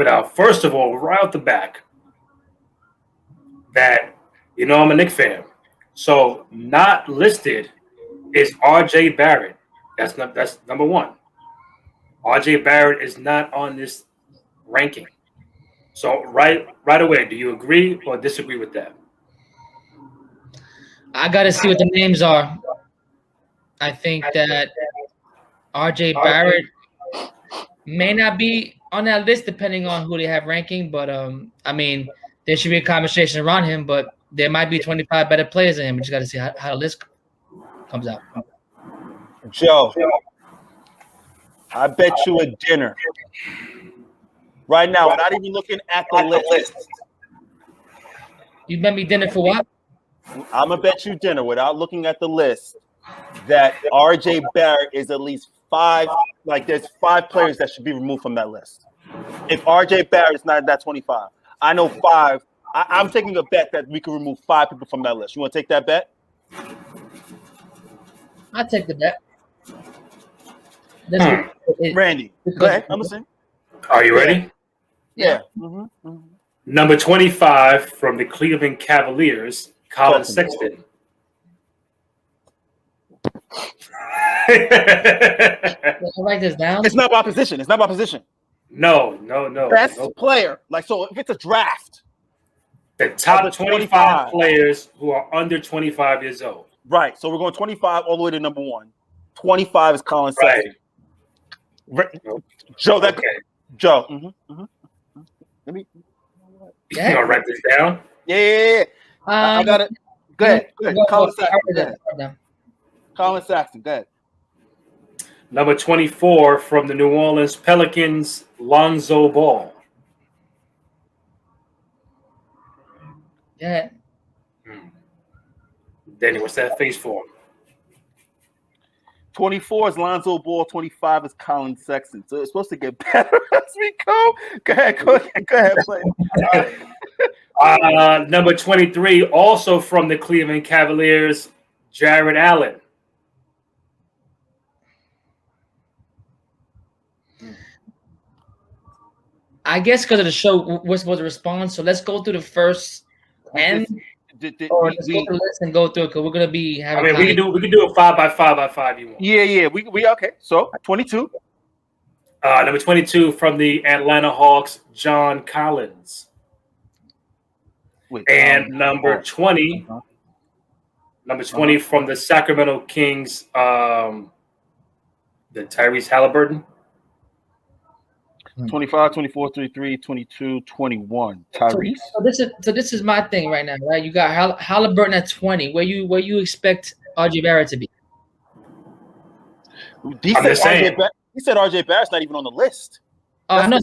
put out, first of all, right off the back, that I'm a Knicks fan. So not listed is R.J. Barrett. That's number one. R.J. Barrett is not on this ranking. So right away, do you agree or disagree with that? I got to see what the names are. I think that R.J. Barrett may not be on that list depending on who they have ranking, but I mean, there should be a conversation around him, but there might be 25 better players than him. We just got to see how the list comes out. Joe, I bet you a dinner right now, without even looking at the list. You bet me dinner for what? I'm going to bet you dinner without looking at the list that R.J. Barrett is at least 5. Like, there's 5 players that should be removed from that list. If R.J. Barrett is not in that 25, I know 5. I'm taking a bet that we can remove 5 people from that list. You want to take that bet? I'll take the bet. Randy, go ahead. I'm listening. Are you ready? Yeah. Number 25 from the Cleveland Cavaliers, Colin Sexton. I'll write this down. It's not my position. No. Best player. Like, so if it's a draft. The top 25 players who are under 25 years old. Right. So we're going 25 all the way to number 1. 25 is Colin Sexton. Right. Joe, Joe. Let me. You gonna write this down? Yeah. I got it. Go ahead. Colin Sexton. Colin Sexton. Go ahead. Number 24 from the New Orleans Pelicans, Lonzo Ball. Yeah. Danny, what's that face for? 24 is Lonzo Ball. 25 is Colin Sexton. So it's supposed to get better as we go. Go ahead, play. Number 23, also from the Cleveland Cavaliers, Jared Allen. I guess because of the show, we're supposed to respond. So let's go through the first 10. Or let's go through the list and go through it because we're gonna be having. I mean, we can do a 5 by 5 by 5. You want? Yeah. We okay. So 22. Number 22 from the Atlanta Hawks, John Collins. Number 20. Number 20 from the Sacramento Kings, the Tyrese Halliburton. 25, 24, 33, 22, 21. Tyrese. So this is my thing right now, right? You got Halliburton at 20. Where you expect RJ Barrett to be? He said RJ Barrett's not even on the list. Oh, I know.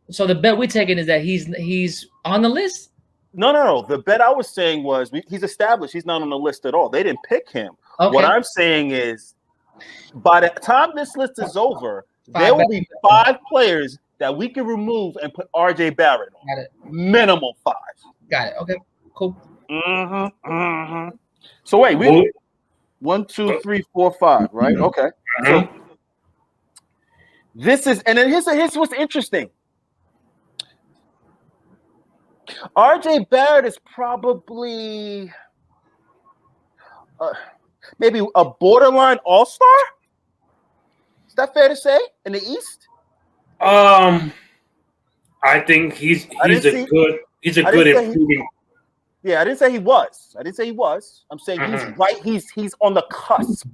So the bet we're taking is that he's on the list? No. The bet I was saying was he's established. He's not on the list at all. They didn't pick him. Okay. What I'm saying is by the time this list is over, there will be 5 players that we can remove and put RJ Barrett on. Got it. Minimum 5. Got it. Okay. Cool. So wait, we 1, 2, 3, 4, 5, right? Okay. So this is, and then here's what's interesting. RJ Barrett is probably maybe a borderline all-star. Is that fair to say in the East? I think he's a good improving. I didn't say he was. I'm saying he's right. He's on the cusp.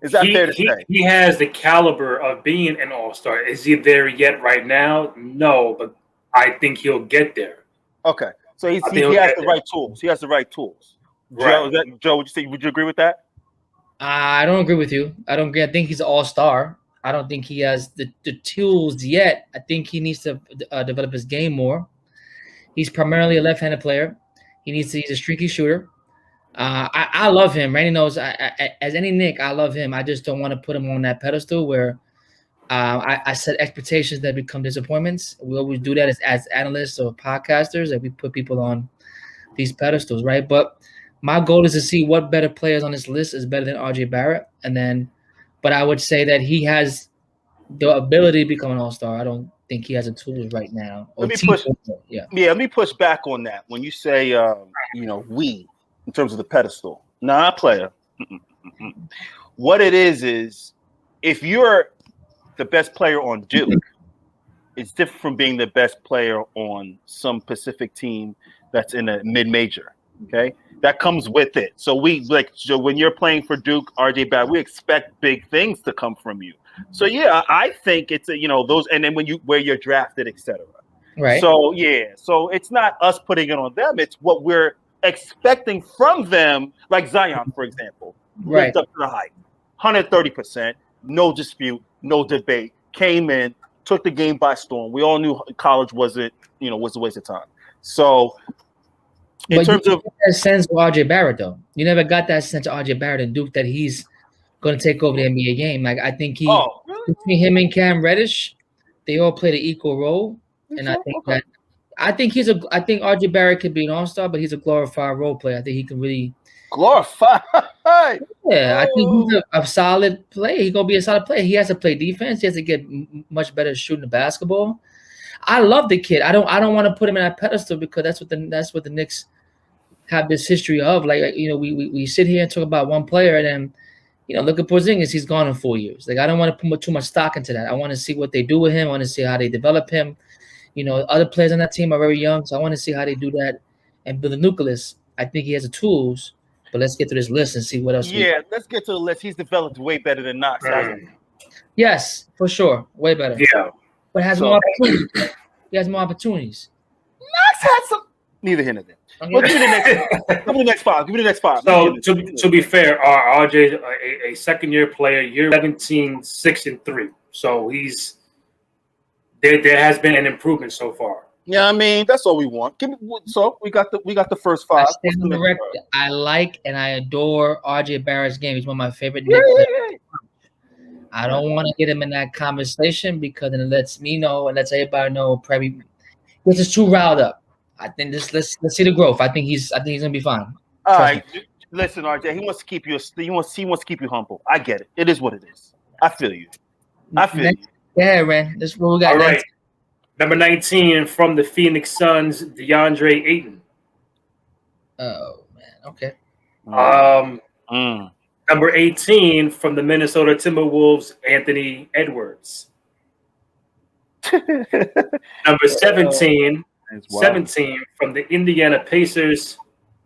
Is that fair to say? He has the caliber of being an all-star. Is he there yet right now? No, but I think he'll get there. Okay. So he has the right tools. He has the right tools. Right. Joe, would you agree with that? I don't agree with you. I don't agree. I think he's an all-star. I don't think he has the tools yet. I think he needs to develop his game more. He's primarily a left-handed player. He's a streaky shooter. I love him. Randy knows, as any Knick, I love him. I just don't want to put him on that pedestal where I set expectations that become disappointments. We always do that as analysts or podcasters, that we put people on these pedestals, right? But my goal is to see what better players on this list is better than RJ Barrett. But I would say that he has the ability to become an all-star. I don't think he has the tools right now. Or Let me team push. support, yeah. Yeah, let me push back on that. When you say, we, in terms of the pedestal, not player. What it is if you're the best player on Duke, it's different from being the best player on some Pacific team that's in a mid-major. Okay, that comes with it. So when you're playing for Duke, RJ Barrett, we expect big things to come from you. So yeah, I think it's those, and then where you're drafted, etc. Right. So yeah, so it's not us putting it on them; it's what we're expecting from them. Like Zion, for example, Right. lived up to the hype, 130%, no dispute, no debate. Came in, took the game by storm. We all knew college was a waste of time. So, in terms of that sense with RJ Barrett, though, you never got that sense of RJ Barrett and Duke that he's going to take over the NBA game. Like I think between him and Cam Reddish, they all played an equal role, and I think RJ Barrett could be an all-star, but he's a glorified role player. I think he can really glorify. Yeah, I think he's a solid player. He's gonna be a solid player. He has to play defense. He has to get much better at shooting the basketball. I love the kid. I don't want to put him in that pedestal because that's what the Knicks have this history of. Like we sit here and talk about one player, and then look at Porzingis. He's gone in 4 years. Like I don't want to put too much stock into that. I want to see what they do with him. I want to see how they develop him. Other players on that team are very young, so I want to see how they do that and build a nucleus. I think he has the tools. But let's get to this list and see what else. Yeah, let's get to the list. He's developed way better than Knox. Yes, for sure, way better. Yeah, but has more opportunities. He has more opportunities. Knox had some. Neither here nor there. Well, give me the next five. Give me the next five. So to be fair, RJ a second-year player, year 17, 6-3. So there has been an improvement so far. Yeah, I mean that's all we want. So we got the first five. I like and I adore RJ Barrett's game. He's one of my favorite. I don't want to get him in that conversation because then it lets me know and lets everybody know. Probably this is too riled up. I think let's see the growth. I think he's gonna be fine. All right, listen, RJ. He wants to keep you. He wants to keep you humble. I get it. It is what it is. I feel you. Yeah, man. This is what we got. All right. Number 19 from the Phoenix Suns, DeAndre Ayton. Oh man, okay. Number 18 from the Minnesota Timberwolves, Anthony Edwards. Number 17 from the Indiana Pacers,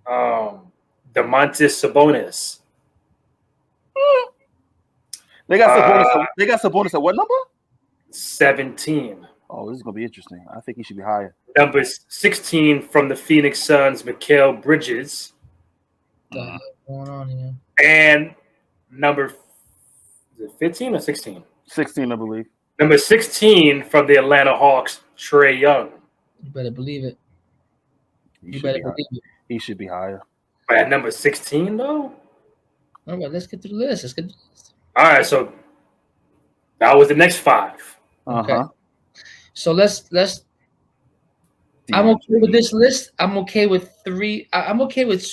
Domantas Sabonis. They got Sabonis at what number? 17. Oh, this is gonna be interesting. I think he should be higher. Number 16 from the Phoenix Suns, Mikal Bridges. What's going on here? And number 15 or 16? 16, I believe. Number 16 from the Atlanta Hawks, Trae Young. You better believe it. He should be higher. But at number 16, though? All right, let's get to the list. All right, so that was the next five. Okay. So let's. I'm okay with this list. I'm okay with three. I'm okay with.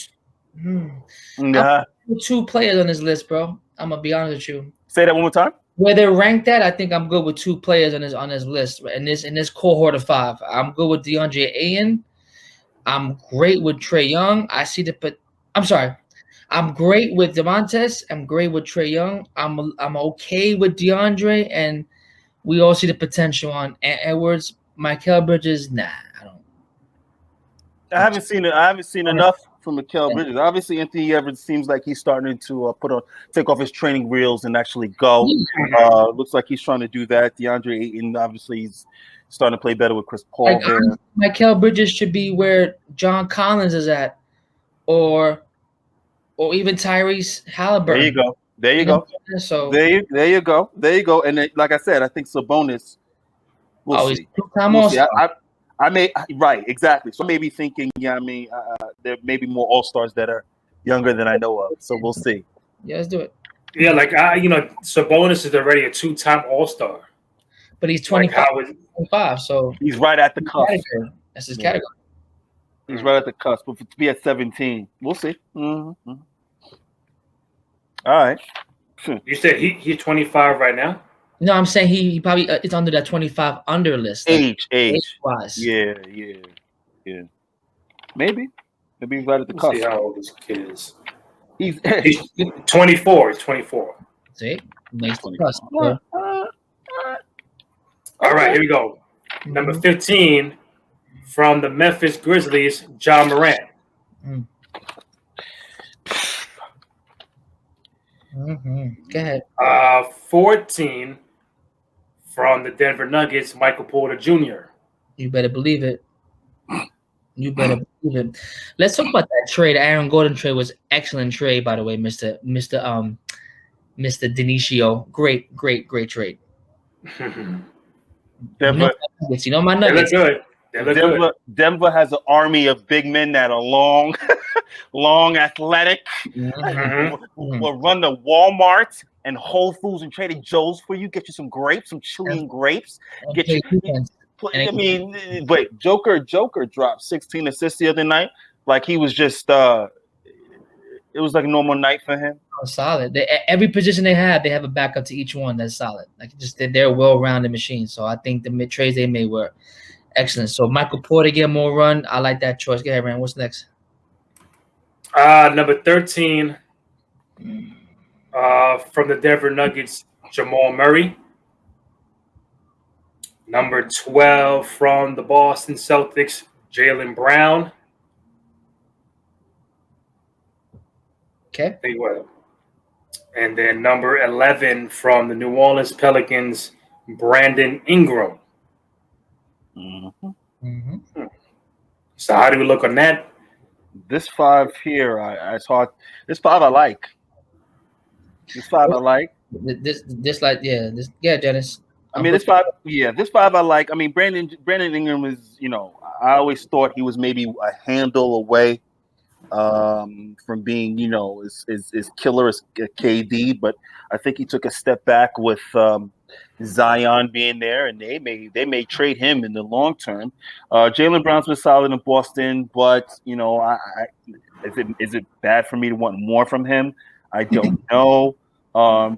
Two players on this list, bro. I'm gonna be honest with you. Say that one more time. Where they're ranked at, I think I'm good with two players on this list. In this cohort of five, I'm good with DeAndre Ayton. I'm great with Trae Young. I'm great with Domantas. I'm great with Trae Young. I'm okay with DeAndre, and we all see the potential on Edwards. Mikal Bridges, nah, I don't. I haven't seen it. I haven't seen enough from Mikal Bridges. Obviously, Anthony Edwards seems like he's starting to take off his training wheels and actually go. Looks like he's trying to do that. DeAndre Ayton, obviously, he's starting to play better with Chris Paul. Mikal Bridges should be where John Collins is at, or even Tyrese Halliburton. There you go. So there you go. And then, like I said, I think Sabonis. We'll see. I may right exactly. So maybe thinking, there may be more all-stars that are younger than I know of. So we'll see. Yeah, let's do it. Yeah, Sabonis is already a two-time all-star, but he's 25, so he's right at the cusp. That's his category. He's right at the cusp. But to be at 17, we'll see. Mm-hmm. All right. You said he's 25 right now? No, I'm saying he probably it's under that 25 under list. Like, Age. wise. Yeah. Maybe he's right at the Let's see cusp. how old this kid is. He's He's 24. He's 24. See, makes the cusp. Bro. All right, here we go. Number 15 from the Memphis Grizzlies, John Morant. Go ahead. 14 from the Denver Nuggets, Michael Porter Jr. You better believe it. You better believe it. Let's talk about that trade. Aaron Gordon trade was excellent trade, by the way, Mr. Denicio. Great trade. Denver. You know my They look Nuggets. good. They look good. Denver has an army of big men that are long, athletic. Will run to Walmart and Whole Foods and Trader Joe's for you. Get you some grapes, some Chilean grapes. Get you. I mean, wait, Joker dropped 16 assists the other night. Like he was just, it was like a normal night for him. Oh, solid. Every position they have a backup to each one. That's solid. Like they're a well-rounded machine. So I think the mid trades they made were excellent. So Michael Porter get more run. I like that choice. Go ahead, Rand. What's next? Number 13 from the Denver Nuggets, Jamal Murray. Number 12 from the Boston Celtics, Jaylen Brown. Okay. And then number 11 from the New Orleans Pelicans, Brandon Ingram. So how do we look on that? This 5 here, it's hard. This 5 I like. This Dennis. I mean, this 5 I like. I mean, Brandon Ingram is, I always thought he was maybe a handle away from being, as killer as KD, but I think he took a step back with Zion being there, and they may trade him in the long term. Jaylen Brown's been solid in Boston, but is it bad for me to want more from him? I don't know.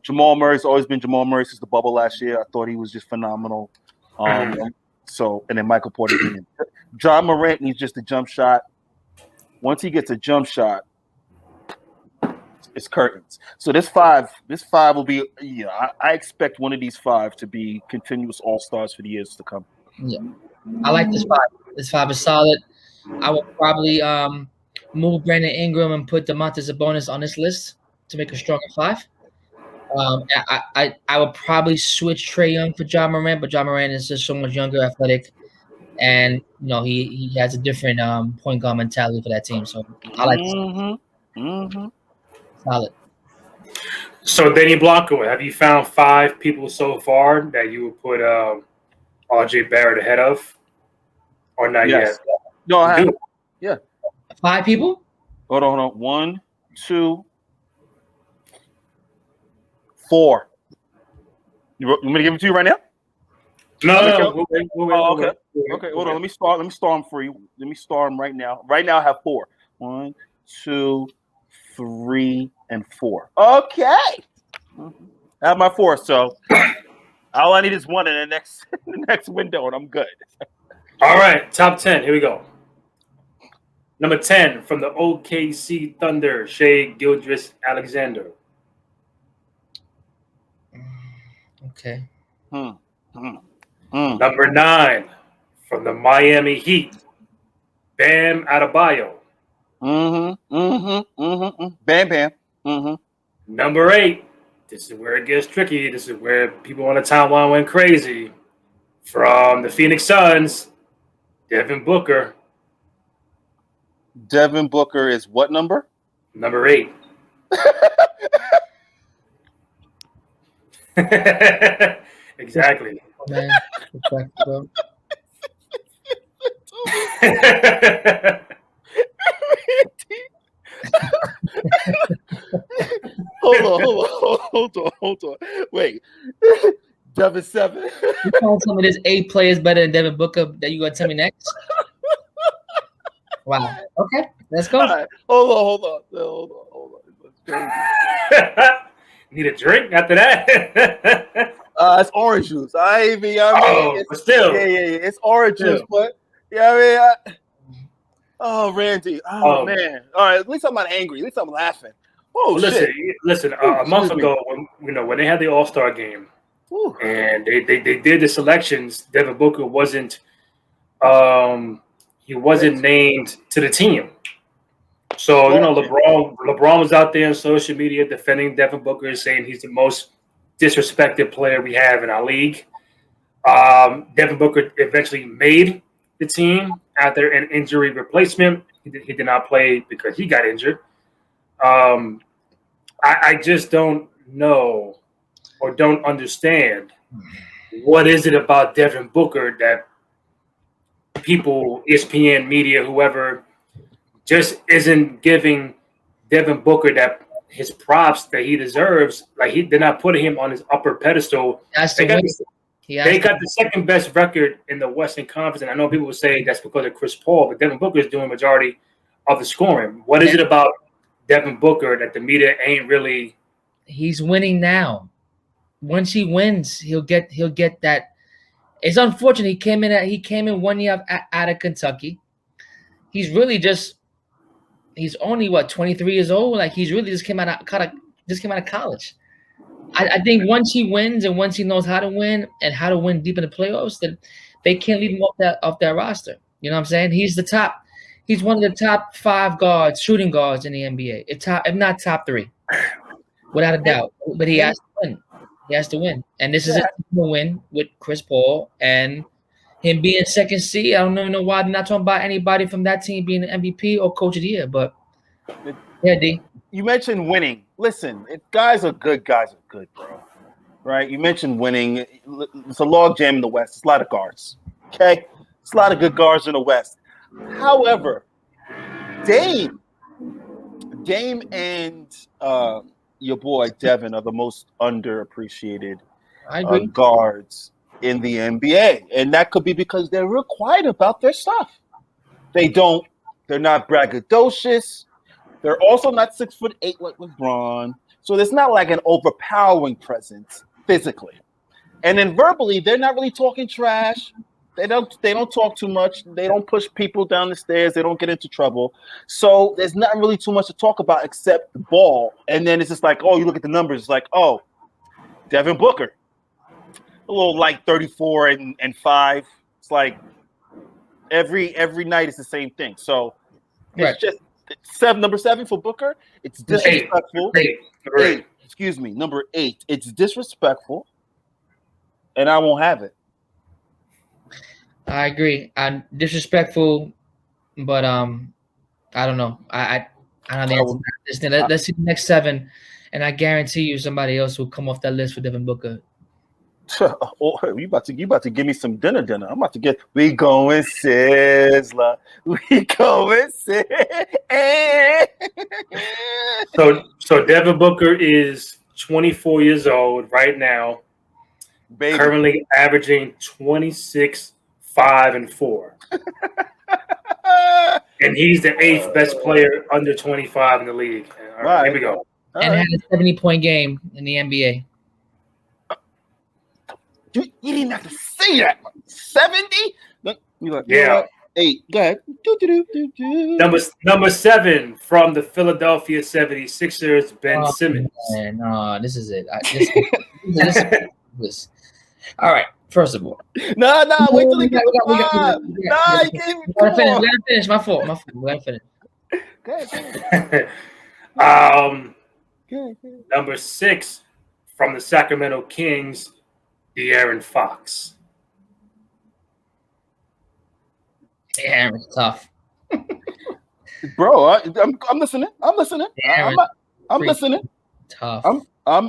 Jamal Murray's always been Jamal Murray since the bubble last year. I thought he was just phenomenal. And then Michael Porter Jr. John Morant needs just a jump shot. Once he gets a jump shot, it's curtains. So this 5 will be, I expect one of these 5 to be continuous all-stars for the years to come. Yeah. I like this 5. This 5 is solid. I will probably move Brandon Ingram and put Domantas Sabonis on this list to make a stronger 5. I would probably switch Trae Young for John Morant, but John Morant is just so much younger, athletic, and he has a different point guard mentality for that team. So I like this. Solid. So Danny Blanco, have you found 5 people so far that you would put RJ Barrett ahead of, or not yet? No, I have. Yeah. 5 people? Hold on. 1, 2, 4. You want me to give it to you right now? No. Okay. Hold on. Let me star them for you. Let me star them right now. Right now, I have 4. 1, 2, 3, and 4. Okay. I have my 4. So all I need is 1 in the next window, and I'm good. All right, top 10. Here we go. Number 10 from the OKC Thunder, Shai Gilgeous-Alexander. Okay. Number 9 from the Miami Heat, Bam Adebayo. Bam. Number 8, this is where it gets tricky. This is where people on the timeline went crazy. From the Phoenix Suns, Devin Booker. Devin Booker is what number? Number 8. Exactly. Man, Hold on. Wait. Devin 7. You calling some of these 8 players better than Devin Booker that you gonna tell me next? Wow. Okay, let's go. Right. Hold on. Need a drink after that? It's orange juice. I mean, but still, yeah. It's orange juice, but oh, Randy. Oh man. All right. At least I'm not angry. At least I'm laughing. Oh well, shit. Listen. A month ago, when they had the All-Star game, and they did the selections, Devin Booker wasn't he wasn't named to the team. So LeBron was out there on social media defending Devin Booker, saying he's the most disrespected player we have in our league. Devin Booker eventually made the team after an injury replacement. He did not play because he got injured. I just don't know or don't understand what is it about Devin Booker that people, ESPN, media, whoever, just isn't giving Devin Booker that his props that he deserves. Like they're not putting him on his upper pedestal. They got the second best record in the Western Conference, and I know people will say that's because of Chris Paul, but Devin Booker is doing majority of the scoring. What is it about Devin Booker that the media ain't really? He's winning now. Once he wins, he'll get that. It's unfortunate he came in 1 year out of Kentucky. He's really he's only 23 years old. Like he's really just came out of college. I think once he wins and once he knows how to win and how to win deep in the playoffs, then they can't leave him off that roster. You know what I'm saying? He's one of the top 5 guards, shooting guards in the NBA. If not top 3, without a doubt. But he has to win. He has to win, and this is a win with Chris Paul and him being second seed. I don't even know why they're not talking about anybody from that team being an MVP or Coach of the Year. But yeah, D. You mentioned winning. Listen, guys are good, bro. Right? You mentioned winning. It's a log jam in the West. It's a lot of guards. Okay, it's a lot of good guards in the West. However, Dame and your boy Devin are the most underappreciated guards in the NBA, and that could be because they're real quiet about their stuff. They're not braggadocious. They're also not 6'8" like LeBron, so there's not like an overpowering presence physically. And then verbally, they're not really talking trash. They don't talk too much. They don't push people down the stairs. They don't get into trouble. So there's not really too much to talk about except the ball. And then it's just like, oh, you look at the numbers. It's like, oh, Devin Booker, a little like 34 and 5. It's like every night it's the same thing. So it's just number 7 for Booker. It's disrespectful. Eight. Excuse me, number 8. It's disrespectful, and I won't have it. I agree. I'm disrespectful, but I don't know. I don't know the answer. Let's see the next 7, and I guarantee you somebody else will come off that list for Devin Booker. Oh, you about to give me some dinner. I'm about to we going Sizzler. We going Sizzler. So Devin Booker is 24 years old right now. Baby. Currently averaging 26, 5, and 4. And he's the 8th best player under 25 in the league. All right, here we go. And had a 70-point game in the NBA. You didn't have to say that. 70? Yeah. 8. Go ahead. Number 7 from the Philadelphia 76ers, Ben Simmons. Man, no, this is it. This. All right. First of all. No, wait till we get to 5. We gotta finish. My fault. We gotta finish. Go ahead. Number 6 from the Sacramento Kings, De'Aaron Fox. Damn, it's tough. Bro, I'm listening. I'm listening. I'm listening. Tough. I'm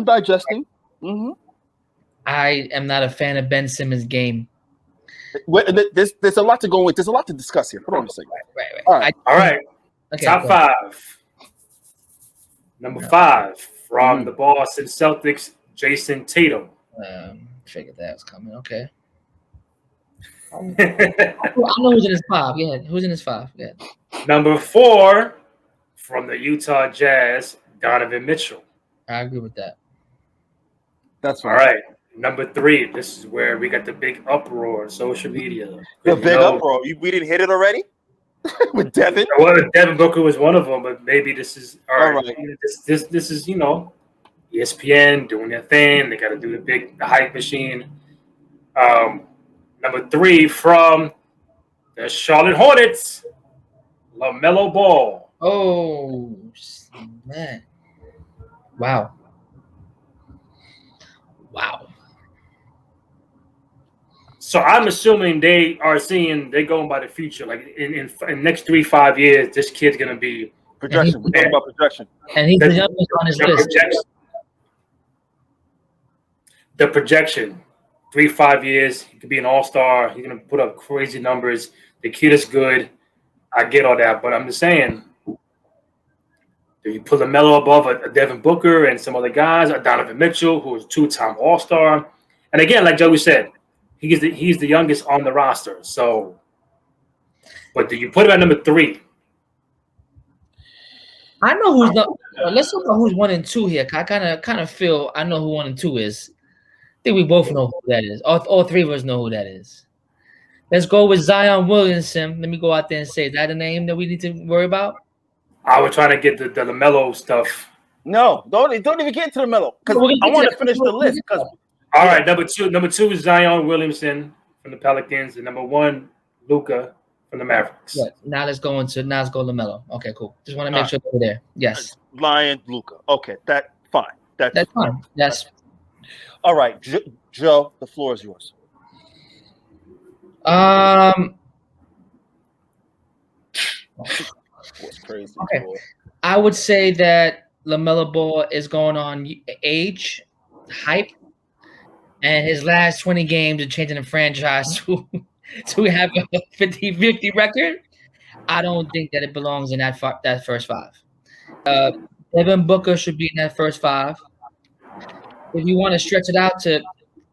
digesting. Mm-hmm. I am not a fan of Ben Simmons' game. There's a lot to go with. There's a lot to discuss here. Hold on a second. Right. All right. Okay, Top 5. Number 5 from the Boston Celtics, Jason Tatum. Figured that was coming. Okay. I know who's in his 5. Yeah, who's in his 5? Yeah. Number 4 from the Utah Jazz, Donovan Mitchell. I agree with that. That's All right. right. Number 3. This is where we got the big uproar on social media. The big uproar. We didn't hit it already with Devin. Well, Devin Booker was one of them, but maybe this is all right. right. This is ESPN doing their thing. They got to do the hype machine. Number 3 from the Charlotte Hornets, LaMelo Ball. Oh man! Wow! So I'm assuming they're going by the future. Like in next 3-5 years, this kid's gonna be projection. We're talking about projection. And he's the youngest on his list. The projection, 3-5 years, he could be an all-star. He's gonna put up crazy numbers. The kid is good. I get all that, but I'm just saying, do you put LaMelo above a Devin Booker and some other guys, a Donovan Mitchell, who is a 2-time all-star? And again, like Joey said, he's the youngest on the roster. So, but do you put him at number 3? I know who's not. Let's talk about who's 1 and 2 here. I kind of feel I know who 1 and 2 is. I think we both know who that is. All 3 of us know who that is. Let's go with Zion Williamson. Let me go out there and say, is that the name that we need to worry about? I was trying to get the LaMelo stuff. No, don't even get into the LaMelo because I want to finish the list. All right, number two is Zion Williamson from the Pelicans, and number 1, Luka from the Mavericks. Yeah, now let's go LaMelo. Okay, cool. Just want to make sure we're there. Yes. Lion, Luka. Okay, that's fine. That's fine. Yes. All right, Joe, the floor is yours. What's crazy? Okay. I would say that LaMelo Ball is going on age, hype, and his last 20 games of changing the franchise to have a 50-50 record. I don't think that it belongs in that first 5. Devin Booker should be in that first 5. If you want to stretch it out to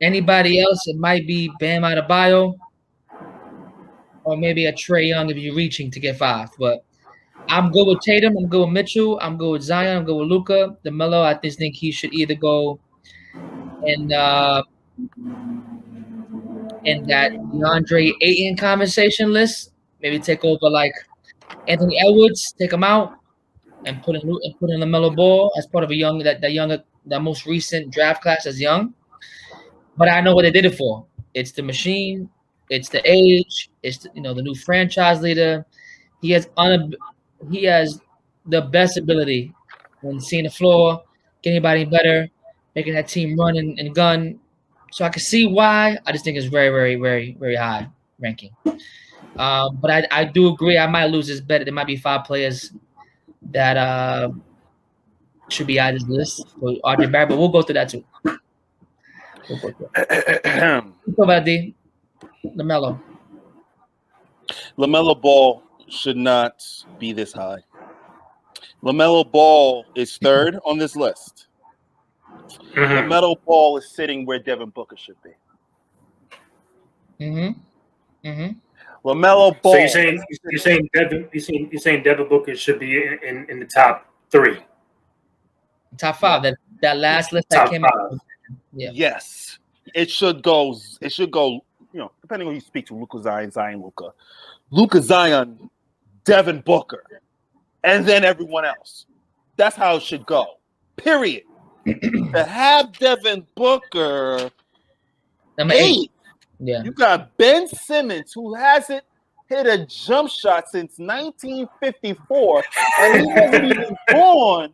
anybody else, it might be Bam Adebayo or maybe a Trae Young if you're reaching to get 5. But I'm good with Tatum. I'm good with Mitchell. I'm good with Zion. I'm good with Luka. LaMelo, I just think he should either go in that DeAndre Ayton conversation list. Maybe take over like Anthony Edwards, take him out, and put in LaMelo Ball as part of that most recent draft class as young. But I know what they did it for. It's the machine. It's the age. It's the new franchise leader. He has the best ability when seeing the floor, getting anybody better, making that team run and gun. So I can see why. I just think it's very, very, very, very high ranking. But I do agree. I might lose this bet. There might be 5 players that should be out of this list for RJ Barrett, but we'll go through that too. LaMelo. LaMelo Ball should not be this high. LaMelo Ball is 3rd on this list. Mm-hmm. LaMelo Ball is sitting where Devin Booker should be. LaMelo Ball. So you're saying Devin Booker should be in the top 3. Top 5. That last list that came out. Yeah. Yes. It should go, depending on who you speak to, Luka Zion, Luka. Luka Zion, Devin Booker, and then everyone else. That's how it should go. Period. To have Devin Booker Number 8. Yeah. You got Ben Simmons, who hasn't hit a jump shot since 1954, and he wasn't even born.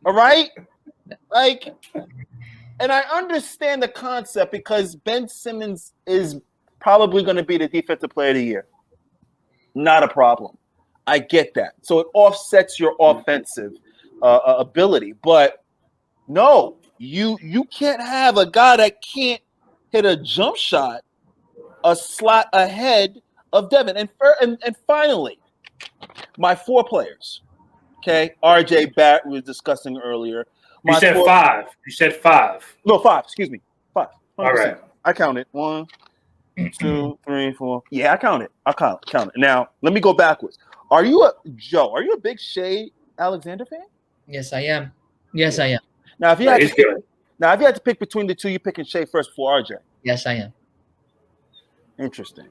All right? And I understand the concept because Ben Simmons is probably going to be the defensive player of the year. Not a problem. I get that. So it offsets your offensive ability. But no, you can't have a guy that can't hit a jump shot a slot ahead of Devin. And finally, my 4 players. Okay, RJ Barrett we were discussing earlier. You said 5. You said 5. No, 5. Excuse me. 5. 100%. All right. I counted 1, 2, 3, 4. Yeah, I counted. I count it. Now, let me go backwards. Are you a big Shea Alexander fan? Yes, I am. Yes, I am. Now, if you had Now, if you had to pick between the two, you're picking Shea first before RJ. Yes, I am. Interesting.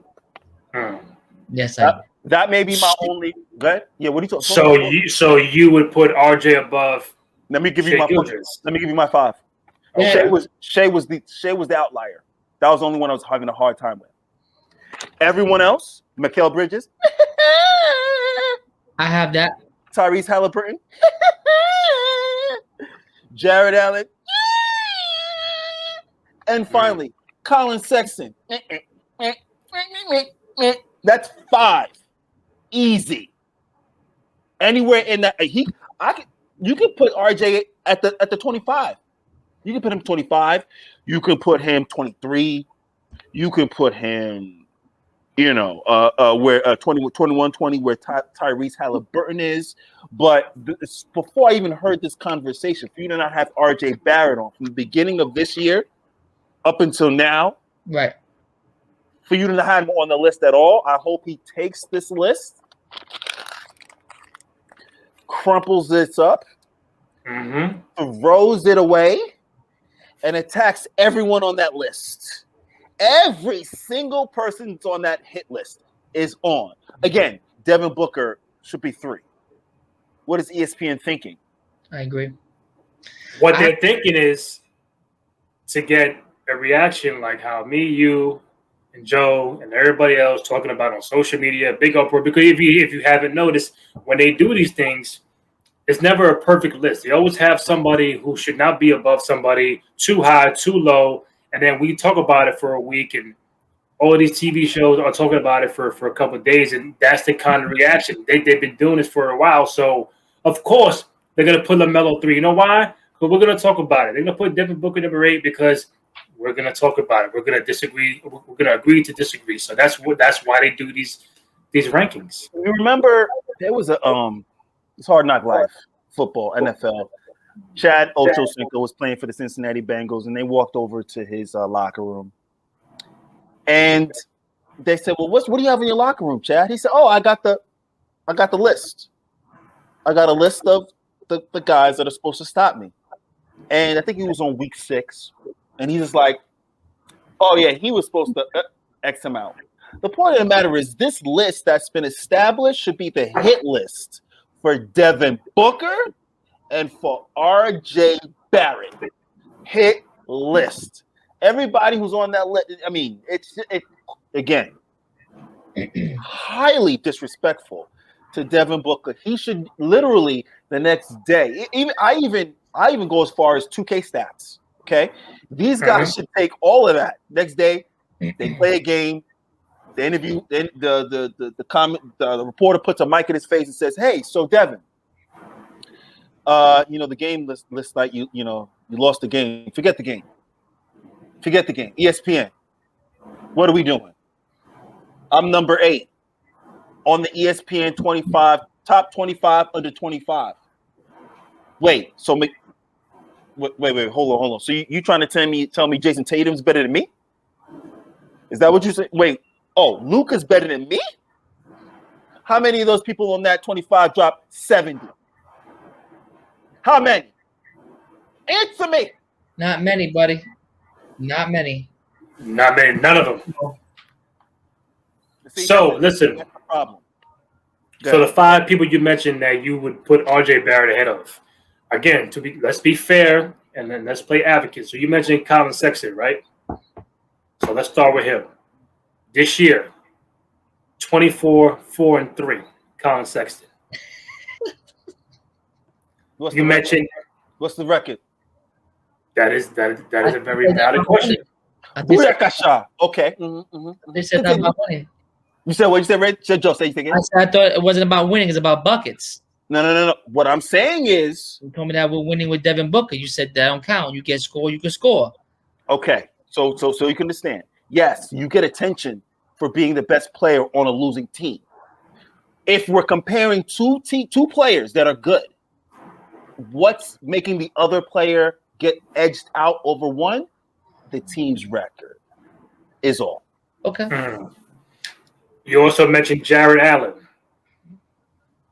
Yes, I am. That may be my only. Go ahead. Yeah, what are you talking? So you would put RJ above. Let me give Shea you my. Gilgeous. Let me give you my 5. Yeah. Shea was the outlier. That was the only one I was having a hard time with. Everyone else, Mikal Bridges, I have that. Tyrese Halliburton, Jared Allen, and finally Colin Sexton. That's 5. Easy. Anywhere in that you could put RJ at the 25. You can put him 25. You could put him 23. You can put him, where 21, 20, where Tyrese Halliburton is. But before I even heard this conversation, for you to not have RJ Barrett on from the beginning of this year up until now, Right. for you to not have him on the list at all, I hope he takes this list, crumples this up, throws it away, and attacks everyone on that list. Every single person that's on that hit list is on. Again, Devin Booker should be 3. What is ESPN thinking? I agree. What they're thinking is to get a reaction like how me, you, and Joe, and everybody else talking about on social media, big uproar. Because if you haven't noticed, when they do these things, it's never a perfect list. They always have somebody who should not be above somebody, too high, too low, and then we talk about it for a week, and all of these TV shows are talking about it for a couple of days, and that's the kind of reaction. They've been doing this for a while, so of course they're going to put LaMelo 3. You know why? Because we're going to talk about it. They're going to put Devin Booker number 8 because we're going to talk about it. We're going to disagree. We're going to agree to disagree. So that's why they do these rankings. You remember there was it's Hard Knock Life football, NFL. Chad Ochocinco was playing for the Cincinnati Bengals, and they walked over to his locker room. And they said, "Well, what do you have in your locker room, Chad?" He said, "Oh, I got the list. I got a list of the guys that are supposed to stop me." And I think he was on week 6, and he was like, "Oh yeah, he was supposed to X him out." The point of the matter is, this list that's been established should be the hit list for Devin Booker and for RJ Barrett. Hit list. Everybody who's on that list, I mean, it's again highly disrespectful to Devin Booker. He should literally the next day. I even go as far as 2K stats. Okay, these guys should take all of that next day. They play a game. The interview, then the reporter puts a mic in his face and says, "Hey, so Devin, the game list night, you lost the game. Forget the game. ESPN, what are we doing? I'm number 8 on the ESPN 25 top 25 under 25. Wait, so wait, hold on. So you trying to tell me Jason Tatum's better than me? Is that what you say? Wait, oh, Luka's better than me? How many of those people on that 25 dropped 70? How many? Answer me. Not many, buddy. Not many. Not many. None of them. See, so listen. That's the problem. So the 5 people you mentioned that you would put RJ Barrett ahead of. Again, let's be fair and then let's play advocate. So you mentioned Colin Sexton, right? So let's start with him. This year, 24, 4, and 3. Colin Sexton. What's the record? That is a very valid question. Okay. They said that about winning. You said what? You said, Red? Joe, say anything? I thought it wasn't about winning. It's about buckets. No. What I'm saying is, you told me that we're winning with Devin Booker. You said that don't count. You get score, you can score. Okay. So you can understand. Yes, you get attention for being the best player on a losing team. If we're comparing two players that are good, what's making the other player get edged out over one? The team's record is all. Okay. You also mentioned Jared Allen.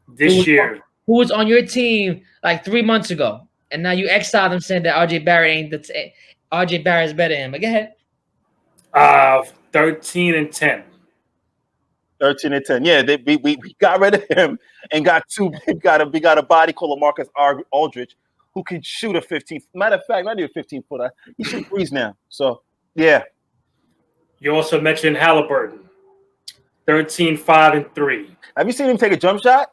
This year. Who was on your team like 3 months ago and now you exiled him saying that RJ Barrett ain't RJ Barrett's better than him. But go ahead. 13 and 10. 13 and 10. Yeah, we got rid of him and got two. We got a body called Marcus Aldridge who can shoot a 15. Matter of fact, not even 15-footer. He shoots threes now. So yeah. You also mentioned Halliburton. 13, 5, and 3. Have you seen him take a jump shot?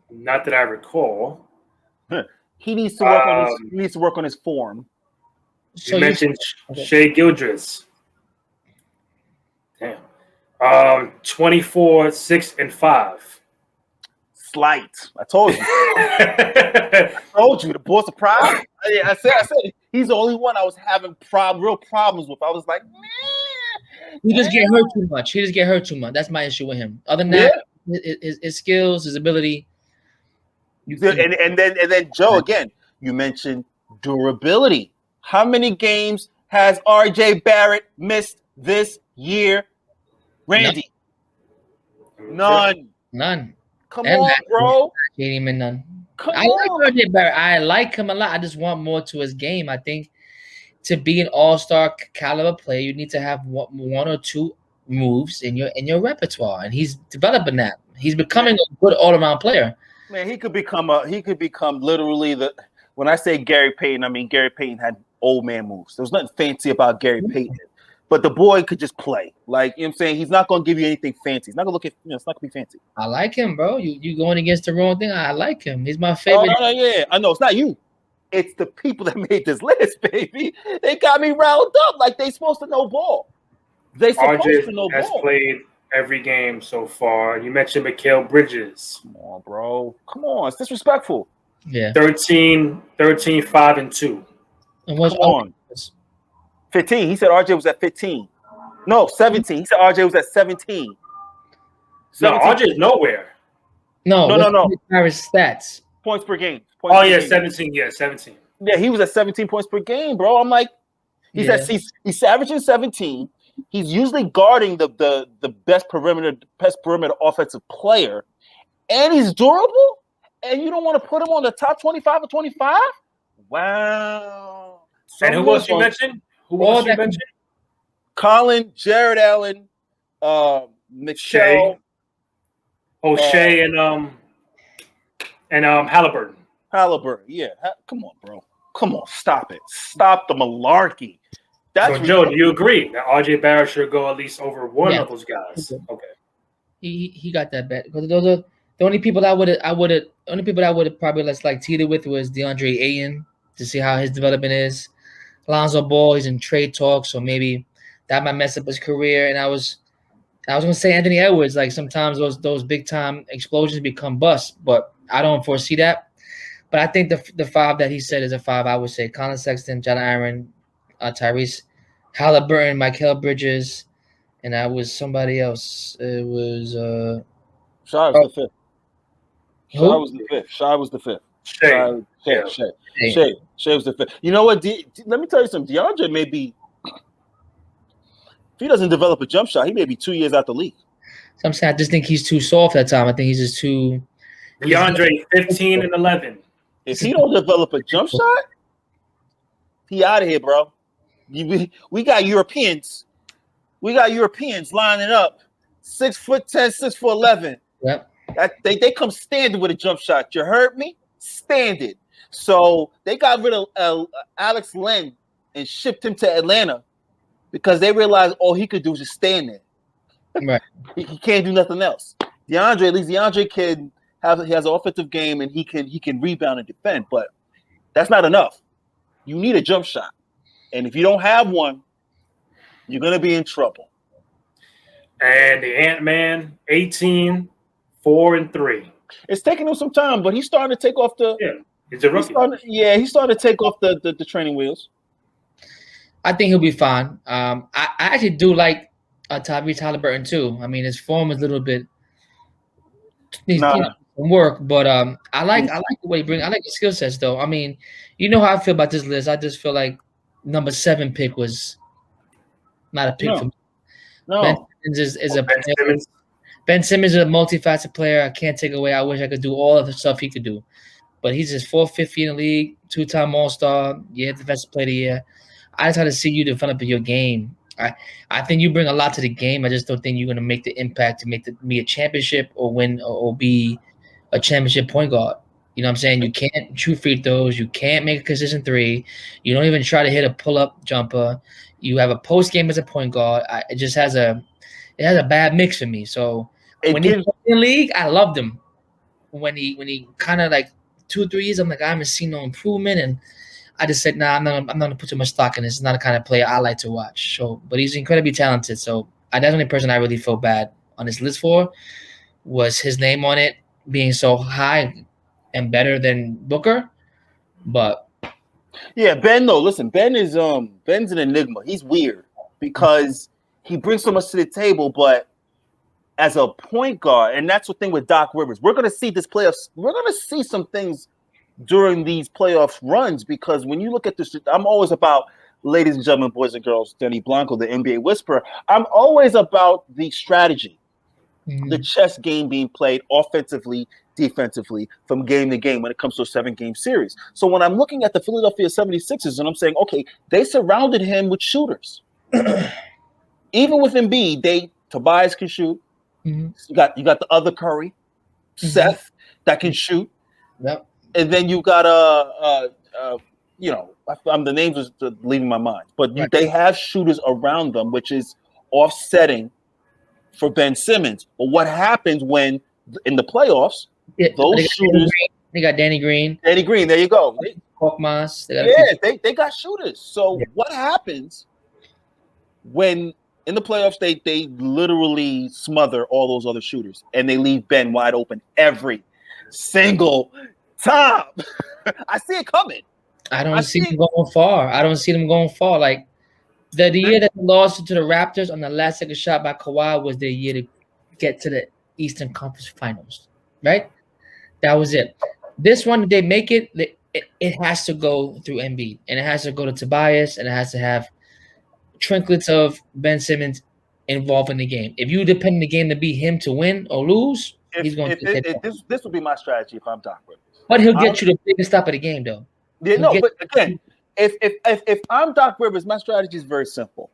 Not that I recall. He needs to work on his. He needs to work on his form. You mentioned Shea Gilgeous. Damn. 24, 6, and 5. Slight. I told you. I told you. The boy surprised. I said he's the only one I was having real problems with. I was like, man. He just get hurt too much. That's my issue with him. Other than that, his skills, his ability. And then Joe, again, you mentioned durability. How many games has RJ Barrett missed this year? Randy? None. Come on, bro. Can't even none. I like RJ Barrett. I like him a lot. I just want more to his game. I think to be an all-star caliber player, you need to have one or two moves in your repertoire, and he's developing that. He's becoming a good all-around player. Man, he could become literally the. When I say Gary Payton, I mean Gary Payton had old man moves. There was nothing fancy about Gary Payton, but the boy could just play. Like, you know what I'm saying? He's not going to give you anything fancy. He's not going to look at, it's not going to be fancy. I like him, bro. You going against the wrong thing. I like him. He's my favorite. Yeah. I know. It's not you. It's the people that made this list, baby. They got me riled up like they supposed to know ball. They supposed to know has ball. Played every game so far. You mentioned Mikal Bridges. Come on, bro. Come on. It's disrespectful. Yeah. 13, 5, and 2. And what's Come on. 15. He said RJ was at 15. No, 17. He said RJ was at 17. No, RJ's nowhere. No. Barrett's stats. Points per game. 17. Yeah, 17. Yeah, he was at 17 points per game, bro. I'm like, he's averaging 17. He's usually guarding the best perimeter offensive player, and he's durable. And you don't want to put him on the top 25 or 25? Wow. And who else you mentioned? Colin, Jared Allen, Michelle, O'Shea, and Halliburton. Yeah. Come on, bro. Come on, stop it. Stop the malarkey. So, Joe, do you agree that RJ Barrett should go at least over one of those guys? Okay. He got that bet because those are the only people I would probably like teeter with was DeAndre Ayton to see how his development is. Lonzo Ball, he's in trade talks, so maybe that might mess up his career. And I was gonna say Anthony Edwards. Like sometimes those big time explosions become busts, but I don't foresee that. But I think the five that he said is a five. I would say Colin Sexton, John Aaron, Tyrese Halliburton, Mikal Bridges, and I was somebody else. It was Shai was the fifth. Shai was the fifth. Shai was the fifth. You know what? Let me tell you something. DeAndre may be, if he doesn't develop a jump shot, he may be 2 years out the league. So I'm saying I just think he's too soft that time. I think he's just too. DeAndre 15 and 11. If he don't develop a jump shot, he out of here, bro. We got Europeans. We got Europeans lining up. 6'10", 6'11". Yep. They come standing with a jump shot. You heard me? Standing. So they got rid of Alex Len and shipped him to Atlanta because they realized all he could do was just stand there. Right. He can't do nothing else. DeAndre can he has an offensive game and he can rebound and defend, but that's not enough. You need a jump shot. And if you don't have one, you're gonna be in trouble. And the Ant-Man, 18, 4 and 3. It's taking him some time, but he's starting to take off the. Yeah, he's a rookie. He's starting to take off the training wheels. I think he'll be fine. I actually do like Tyrese Halliburton too. I mean, his form is a little bit needs some work, but I like the way he brings. I like the skill sets though. I mean, you know how I feel about this list. I just feel like number 7 pick was not a pick for me. No. Ben Simmons is a player. Ben Simmons is a multifaceted player. I can't take away. I wish I could do all of the stuff he could do. but he's his 450 in the league, 2-time All-Star, defensive player of the year. I just had to see you develop your game. I think you bring a lot to the game. I just don't think you're going to make the impact to be a championship or win or be a championship point guard. You know what I'm saying? You can't shoot free throws. You can't make a consistent three. You don't even try to hit a pull-up jumper. You have a post game as a point guard. It just has a bad mix for me. So when he's in the league, I loved him. When he kind of like 2 3s, I'm like, I haven't seen no improvement, and I just said, nah, I'm not gonna put too much stock in this. It's not the kind of player I like to watch. So, but he's incredibly talented. So that's the only person I really feel bad on this list for was his name on it being so high and better than Booker. But yeah, Ben. No, listen, Ben's an enigma. He's weird because he brings so much to the table, but as a point guard, and that's the thing with Doc Rivers, we're gonna see this playoffs. We're gonna see some things during these playoff runs, because when you look at this, I'm always about, ladies and gentlemen, boys and girls, Denny Blanco, the NBA Whisperer, I'm always about the strategy, the chess game being played offensively, defensively, from game to game when it comes to a 7-game series. So when I'm looking at the Philadelphia 76ers and I'm saying, okay, they surrounded him with shooters. Even with Embiid, Tobias can shoot. You got the other Curry, Seth, that can shoot. Yep. And then you got the names is leaving my mind, but right. They have shooters around them, which is offsetting for Ben Simmons. But what happens when in the playoffs, those shooters? They got Danny Green. Danny Green, there you go. Korkmaz. They got shooters. So what happens when in the playoffs they literally smother all those other shooters and they leave Ben wide open every single time? I see it coming. I don't see them going far. Like the year that they lost to the Raptors on the last second shot by Kawhi was their year to get to the Eastern Conference Finals, right? That was it. This one, they make it. It has to go through Embiid, and it has to go to Tobias, and it has to have trinkets of Ben Simmons involved in the game. If you depend on the game to be him to win or lose, he's going to take it. This would be my strategy if I'm Doc Rivers. But he'll get you the biggest stop of the game, though. Yeah, but again, if I'm Doc Rivers, my strategy is very simple.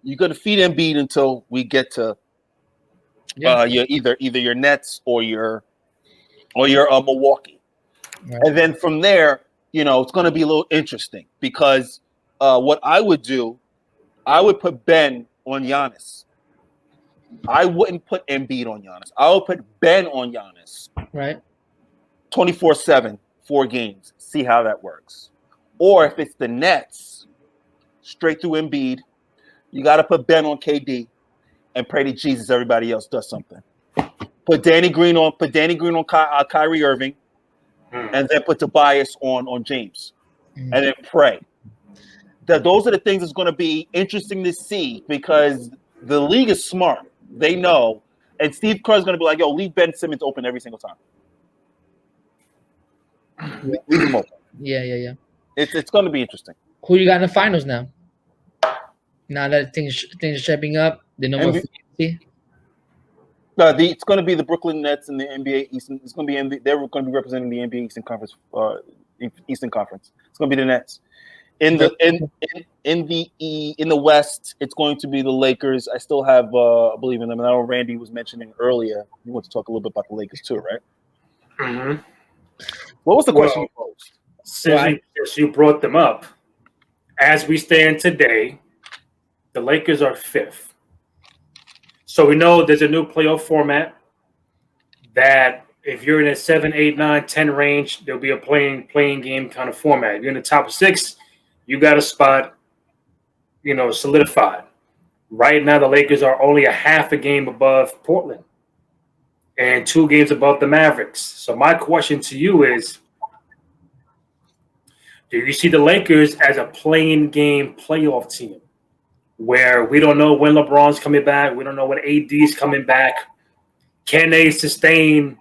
You're going to feed Embiid until we get to either your Nets or your Milwaukee, right. And then from there, it's going to be a little interesting because what I would do, I would put Ben on Giannis. I wouldn't put Embiid on Giannis. I would put Ben on Giannis. Right. 24/7, 4 games. See how that works. Or if it's the Nets, straight through Embiid, you got to put Ben on KD and pray to Jesus everybody else does something. Put Danny Green on Kyrie Irving, and then put Tobias on James, and then pray. Those are the things that's going to be interesting to see because the league is smart. They know, and Steve Kerr's going to be like, "Yo, leave Ben Simmons open every single time. Leave him open." Yeah. It's going to be interesting. Who you got in the finals now? Now that things are shaping up, the number. It's going to be the Brooklyn Nets and the NBA Eastern. It's going to be they're going to be representing the NBA Eastern Conference. Eastern Conference. It's going to be the Nets. In the West, it's going to be the Lakers. I still have believe in them. And I know Randy was mentioning earlier. You want to talk a little bit about the Lakers too, right? Mm-hmm. What was the question you posed? Since you brought them up, as we stand today, the Lakers are 5th. So we know there's a new playoff format that if you're in a 7, 8, 9, 10 range, there'll be a playing game kind of format. If you're in the top 6, you got a spot, solidified. Right now, the Lakers are only a half a game above Portland and 2 games above the Mavericks. So my question to you is, do you see the Lakers as a playing game playoff team where we don't know when LeBron's coming back, we don't know when AD's coming back? Can they sustain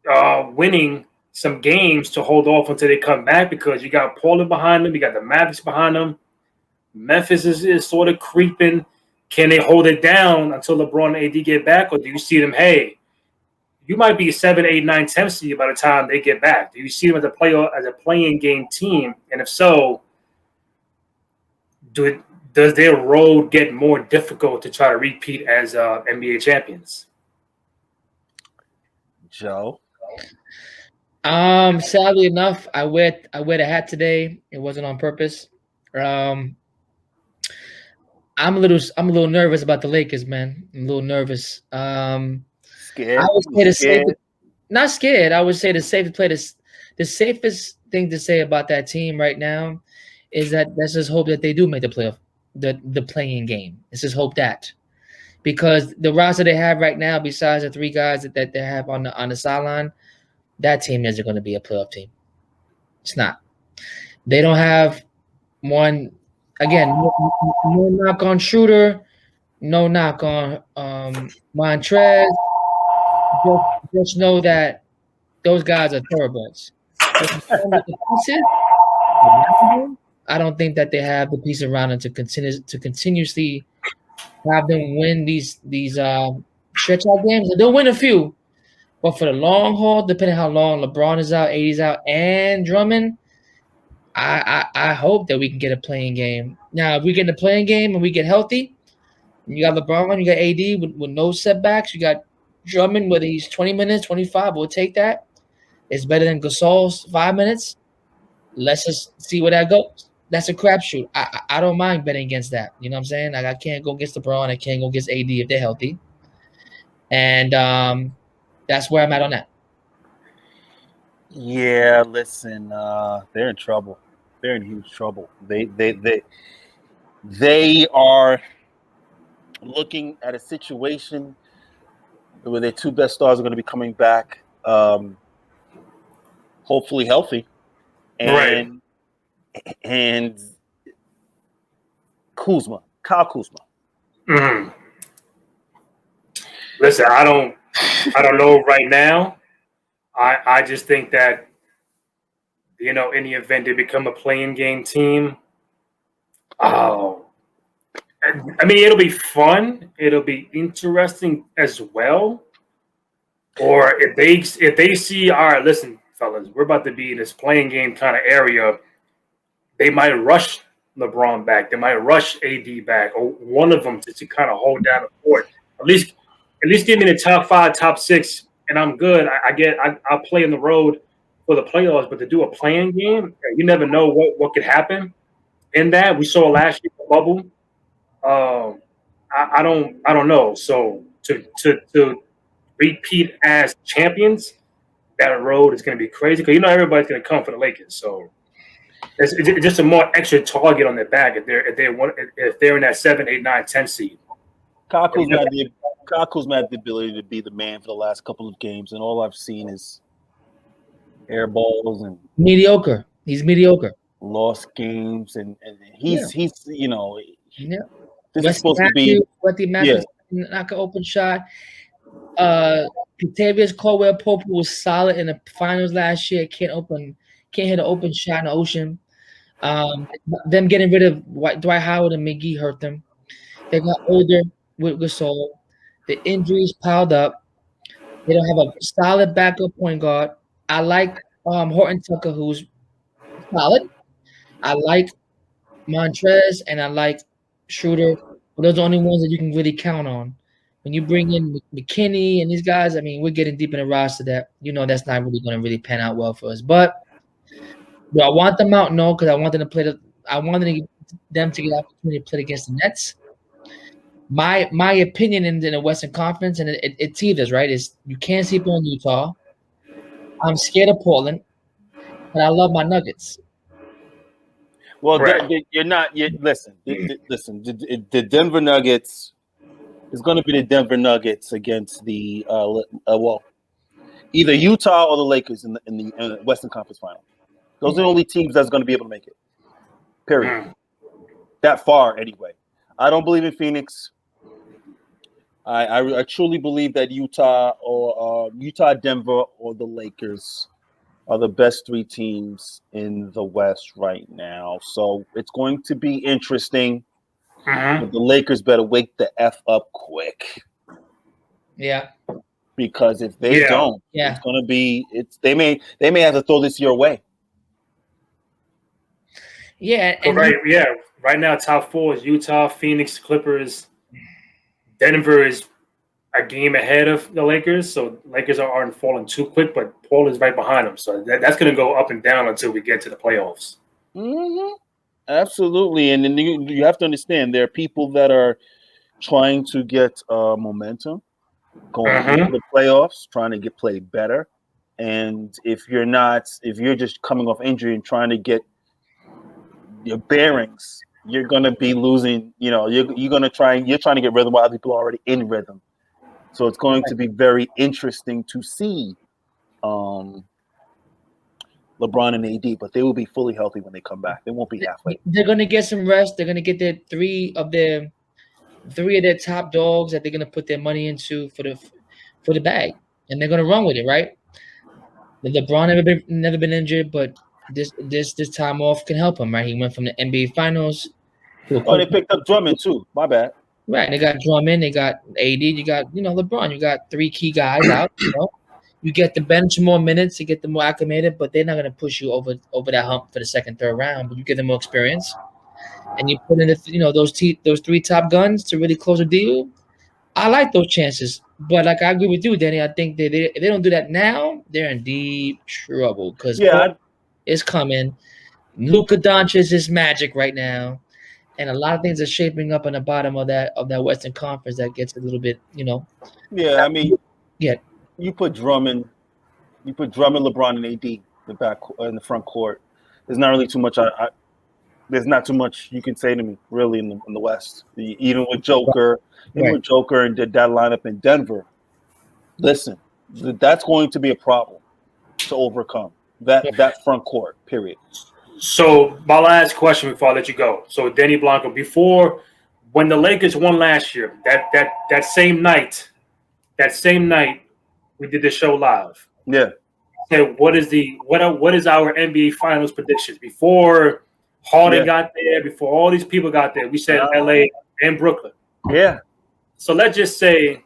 winning some games to hold off until they come back? Because you got Portland behind them, you got the Mavericks behind them. Memphis is sort of creeping. Can they hold it down until LeBron and AD get back? Or do you see them, hey, you might be 7, 8, 9, 10 seed by the time they get back. Do you see them as a playing game team? And if so, does their road get more difficult to try to repeat as NBA champions? Joe? Sadly enough, I wear the hat today. It wasn't on purpose. I'm a little nervous about the Lakers, man. I'm a little nervous. Scared? I would say not scared. I would say the safest thing to say about that team right now is that let's just hope that they do make the playoff, the playing game. Let's just hope that, because the roster they have right now, besides the 3 guys that they have on the sideline, that team isn't going to be a playoff team. It's not. They don't have one. Again, no knock on Shooter, no knock on Montrez. Just know that those guys are thoroughbreds. I don't think that they have the piece around them to continuously have them win these stretch out games. They'll win a few, but for the long haul, depending how long LeBron is out, AD's out, and Drummond, I hope that we can get a playing game. Now, if we get in a playing game and we get healthy, and you got LeBron, you got AD with no setbacks, you got Drummond, whether he's 20 minutes, 25, we'll take that. It's better than Gasol's 5 minutes. Let's just see where that goes. That's a crapshoot. I don't mind betting against that. You know what I'm saying? Like, I can't go against LeBron. I can't go against AD if they're healthy. And that's where I'm at on that. Yeah, listen, they're in trouble. They're in huge trouble. They are looking at a situation where their 2 best stars are going to be coming back, hopefully healthy, and Kyle Kuzma. Mm-hmm. Listen, I don't know right now. I just think that, you know, in the event they become a playing game team, I mean, it'll be fun. It'll be interesting as well. Or if they see, all right, listen, fellas, we're about to be in this playing game kind of area, they might rush LeBron back. They might rush AD back, or one of them to kind of hold down the fort. At least give me the top 5, top 6, and I'm good. I'll play in the road for the playoffs, but to do a playing game, you never know what could happen in that. We saw last year the bubble. I don't know. So to repeat as champions, that road is going to be crazy because you know everybody's going to come for the Lakers. So it's just a more extra target on their back if they're in that 7, 8, 9, 10 seed. Kyle Kuzma had the ability to be the man for the last couple of games, and all I've seen is air balls and mediocre. He's mediocre. Lost games, and he's you know. Yeah. This is supposed to be Wesley Matthews, knock an open shot. Kentavious Caldwell-Pope was solid in the finals last year. Can't hit an open shot in the ocean. Them getting rid of Dwight Howard and McGee hurt them. They got older with Gasol. The injuries piled up. They don't have a solid backup point guard. I like Horton Tucker, who's solid. I like Montrez, and I like Schroeder. Those are the only ones that you can really count on. When you bring in McKinney and these guys, I mean, we're getting deep in the roster that, you know, that's not really going to really pan out well for us. But do I want them out? No, because I want them to play I wanted them to get the opportunity to play against the Nets. My opinion in the Western Conference, and it's either, right, is you can't sleep on Utah. I'm scared of Portland, but I love my Nuggets. Well, you're not. Listen. The Denver Nuggets is going to be the Denver Nuggets against the either Utah or the Lakers in the Western Conference Final. Those are the only teams that's going to be able to make it. Period. That far, anyway. I don't believe in Phoenix. I truly believe that Utah, Denver, or the Lakers are the best 3 teams in the West right now. So it's going to be interesting. But the Lakers better wake the F up quick. Yeah. because if they Yeah. don't, Yeah. it's going to be they may have to throw this your way. Yeah, So and right now, top four is Utah, Phoenix, Clippers. Denver is a game ahead of the Lakers, so Lakers aren't falling too quick, but Portland's right behind them. So that's going to go up and down until we get to the playoffs. Mm-hmm. Absolutely, and then you have to understand there are people that are trying to get momentum going into the playoffs, trying to get played better. And if you're just coming off injury and trying to get your bearings, you're gonna be losing. You're trying to get rhythm while other people are already in rhythm. So it's going to be very interesting to see LeBron and AD, but they will be fully healthy when they come back. They won't be halfway. they're gonna get some rest. They're gonna get their three of their top dogs that they're gonna put their money into for the bag, and they're gonna run with it, right? LeBron never been injured, but this time off can help him, right? He went from the NBA Finals to Oh, they picked up Drummond too. My bad. Right, they got Drummond, they got AD, you got LeBron, you got three key guys out. You get the bench more minutes to get them more acclimated, but they're not going to push you over that hump for the second, third round. But you give them more experience, and you put in those three top guns to really close a deal. I like those chances, but like I agree with you, Danny. I think that if they don't do that now, they're in deep trouble because it's coming. Luka Doncic is magic right now. And a lot of things are shaping up on the bottom of that Western Conference that gets a little bit, Yeah, I mean, yeah. You put Drummond, LeBron, and AD in the front court. There's not really too much. There's not too much you can say to me really in the West. Even with Joker, and did that lineup in Denver. Listen, that's going to be a problem to overcome that front court. Period. So my last question before I let you go. So Danny Blanco, before when the Lakers won last year, that same night, we did the show live. Yeah. Said what is our NBA Finals predictions before Harden got there, before all these people got there? We said LA and Brooklyn. Yeah. So let's just say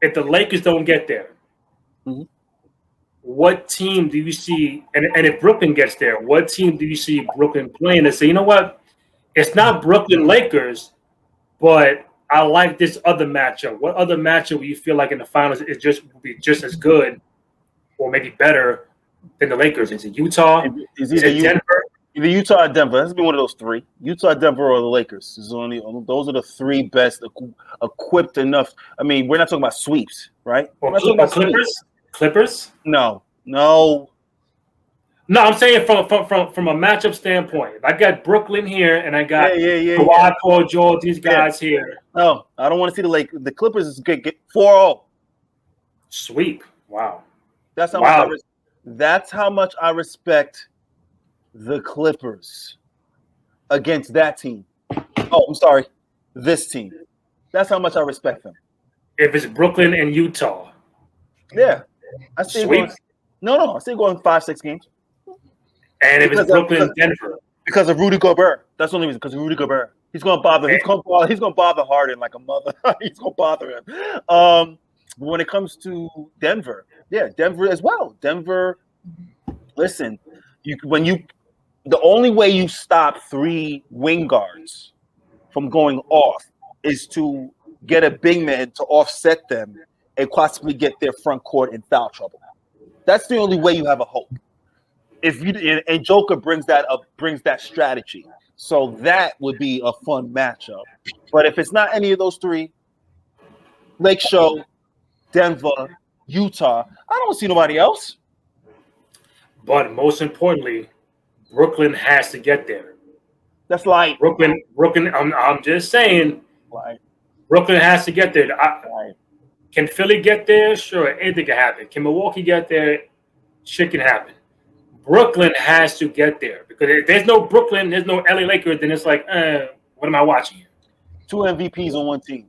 if the Lakers don't get there, what team do you see? And if Brooklyn gets there, what team do you see Brooklyn playing and say, you know what? It's not Brooklyn Lakers, but I like this other matchup. What other matchup do you feel like in the finals will be just as good or maybe better than the Lakers? Is it Utah? Is it Denver? Either Utah or Denver. That's been one of those three. Utah, Denver, or the Lakers. Those are the three best equipped enough. I mean, we're not talking about sweeps, right? Or Clippers? Clippers? No. No, I'm saying from a matchup standpoint. If I got Brooklyn here and I got Kawhi, Paul George, these guys here. No, I don't want to see the Clippers is get 4-0. Sweep. Wow. That's how much I respect the Clippers against that team. Oh, I'm sorry. This team. That's how much I respect them. If it's Brooklyn and Utah. Yeah. I see sweep. I say going 5-6 games. And if it's Brooklyn, Denver, because of Rudy Gobert, that's the only reason. Because of Rudy Gobert, he's going to bother. He's going to bother Harden like a mother. He's going to bother him. But when it comes to Denver, Denver as well. Denver, listen, the only way you stop three wing guards from going off is to get a big man to offset them and possibly get their front court in foul trouble. That's the only way you have a hope. And Joker brings that strategy. So that would be a fun matchup. But if it's not any of those three, Lake Show, Denver, Utah, I don't see nobody else. But most importantly, Brooklyn has to get there. That's like Brooklyn. I'm just saying, Brooklyn has to get there. Can Philly get there? Sure, anything can happen. Can Milwaukee get there? Shit can happen. Brooklyn has to get there because if there's no Brooklyn, there's no LA Lakers, then it's like, what am I watching here? 2 MVPs on one team.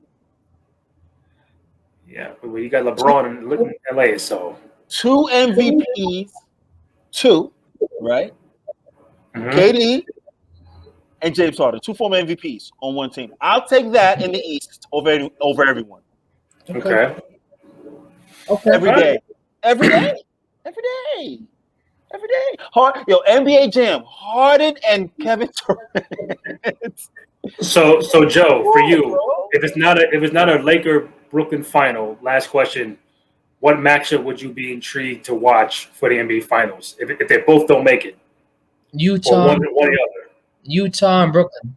Yeah, but you got LeBron in LA, so 2 MVPs, right? Mm-hmm. KD and James Harden, 2 former MVPs on one team. I'll take that in the East over everyone. Okay. Okay. Every day. Every day. Every day. Every day. NBA Jam, Harden and Kevin Durant. So Joe, for you, Bro. if it's not a Laker Brooklyn final, last question, what matchup would you be intrigued to watch for the NBA Finals if they both don't make it, or Utah, one or the other? Utah and Brooklyn.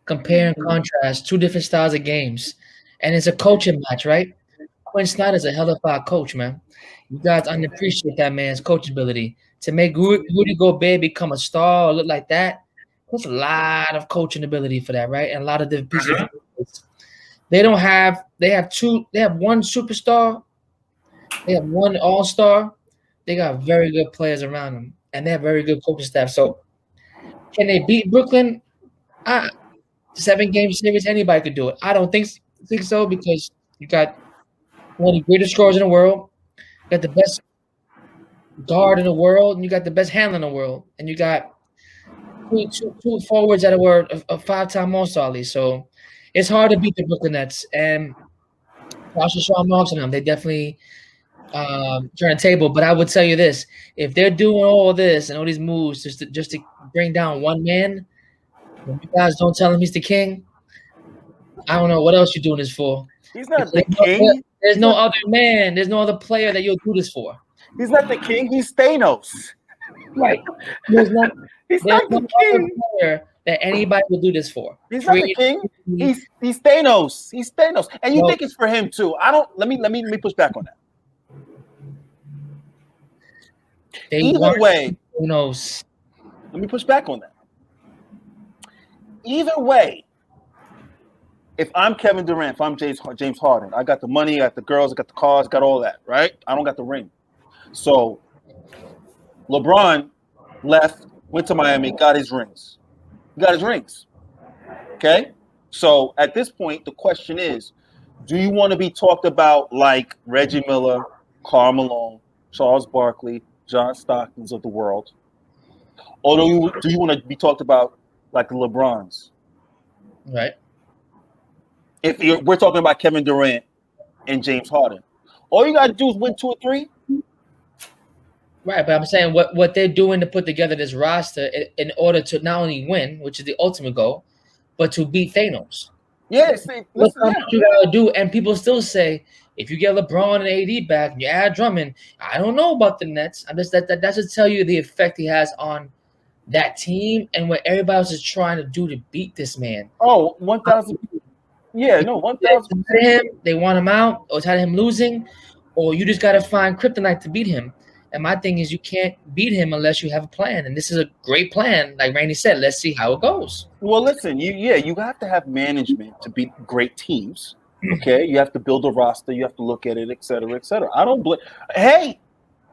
Compare and contrast, two different styles of games. And it's a coaching match, right? Quinn Snyder's a hell of a coach, man. You guys underappreciate that man's coaching ability. To make Rudy Gobert become a star or look like that, there's a lot of coaching ability for that, right? And a lot of different pieces. They have one superstar, they have one all-star, they got very good players around them, and they have very good coaching staff. So can they beat Brooklyn? 7-game series, anybody could do it. I don't think so because you got one of the greatest scorers in the world, you got the best guard in the world, and you got the best handler in the world, and you got two forwards that were a 5-time All-Star league. So it's hard to beat the Brooklyn Nets. And Sean Marks and them, they definitely turn the table. But I would tell you this: if they're doing all this and all these moves just to bring down one man, when you guys don't tell him he's the king, I don't know what else you're doing this for. He's not the king. There's no other man. There's no other player that you'll do this for. He's not the king. He's Thanos. Right. There's not He's there's not the no other king. player that anybody will do this for. He's not the king. He's Thanos. He's Thanos. And you think it's for him too. I don't let me push back on that. Either way, who knows? Let me push back on that. Either way, if I'm Kevin Durant, if I'm James Harden, I got the money, I got the girls, I got the cars, got all that, right? I don't got the ring. So LeBron left, went to Miami, got his rings. Okay? So at this point, the question is, do you want to be talked about like Reggie Miller, Karl Malone, Charles Barkley, John Stocktons of the world? Or do you want to be talked about like the LeBrons? Right. We're talking about Kevin Durant and James Harden, all you got to do is win 2 or 3. Right, but I'm saying what they're doing to put together this roster in order to not only win, which is the ultimate goal, but to beat Thanos. Yes, What you gotta do, and people still say if you get LeBron and AD back and you add Drummond, I don't know about the Nets. I'm just that should tell you the effect he has on that team and what everybody else is trying to do to beat this man. Oh, 1,000. Yeah, no, 1,000. They want him out, or tired of him losing, or you just gotta find kryptonite to beat him. And my thing is, you can't beat him unless you have a plan. And this is a great plan. Like Randy said, let's see how it goes. Well, listen, you have to have management to beat great teams. Okay, you have to build a roster. You have to look at it, et cetera, et cetera. I don't blame. Hey,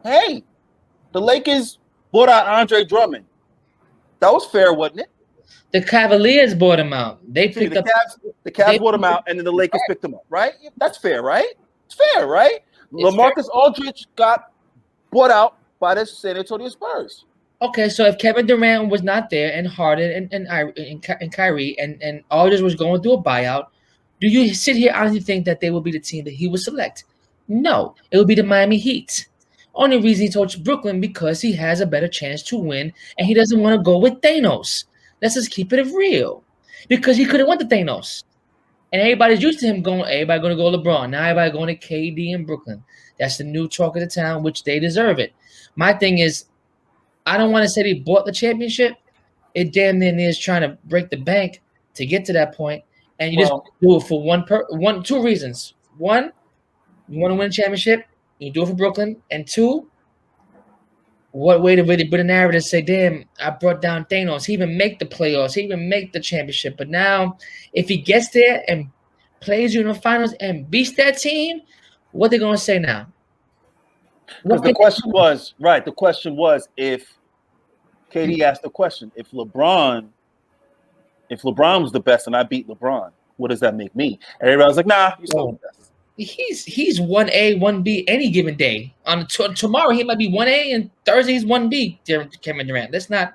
the Lakers bought out Andre Drummond. That was fair, wasn't it? The Cavaliers bought him out. They picked up. The Cavs bought him out, and then the Lakers picked him up. Right? That's fair, right? It's fair, right? LaMarcus Aldridge got bought out by the San Antonio Spurs. Okay, so if Kevin Durant was not there and Harden and Kyrie and Aldridge was going through a buyout, do you sit here honestly think that they will be the team that he would select? No, it would be the Miami Heat. Only reason he told Brooklyn because he has a better chance to win and he doesn't want to go with Thanos. Let's just keep it real. Because he could have went to Thanos. And everybody's used to him everybody going to go LeBron. Now everybody going to KD in Brooklyn. That's the new talk of the town, which they deserve it. My thing is, I don't want to say they bought the championship. It damn near is trying to break the bank to get to that point. And you just do it for two reasons. One, you want to win a championship, you do it for Brooklyn. And two, what way to really put a narrative and say, damn, I brought down Thanos. He even make the playoffs. He even make the championship. But now, if he gets there and plays you in the finals and beats that team, what they going to say now? The question was if KD asked the question, if LeBron was the best and I beat LeBron, what does that make me? And everybody was like, nah, you're still the best. He's 1A, 1B any given day. On tomorrow he might be 1A and Thursday he's 1B. Kevin Durant. That's not.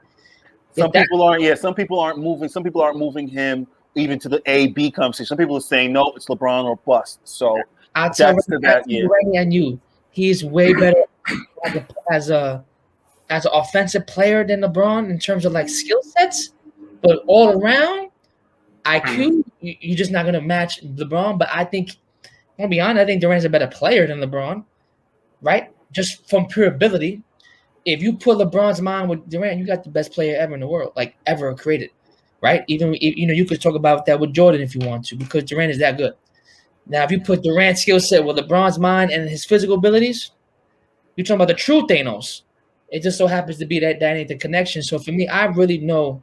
Some people aren't moving. Some people aren't moving him even to the A-B conversation. Some people are saying no, it's LeBron or bust. So I'll tell that's to that. Yeah. Randy and you, he's way better as an offensive player than LeBron in terms of like skill sets, but all around IQ, you're just not gonna match LeBron. But I think, I'll be honest, I think Durant's a better player than LeBron, right? Just from pure ability. If you put LeBron's mind with Durant, you got the best player ever in the world, like ever created, right? Even you could talk about that with Jordan if you want to, because Durant is that good. Now, if you put Durant's skill set with LeBron's mind and his physical abilities, you're talking about the true Thanos. It just so happens to be that ain't the connection. So for me, I really know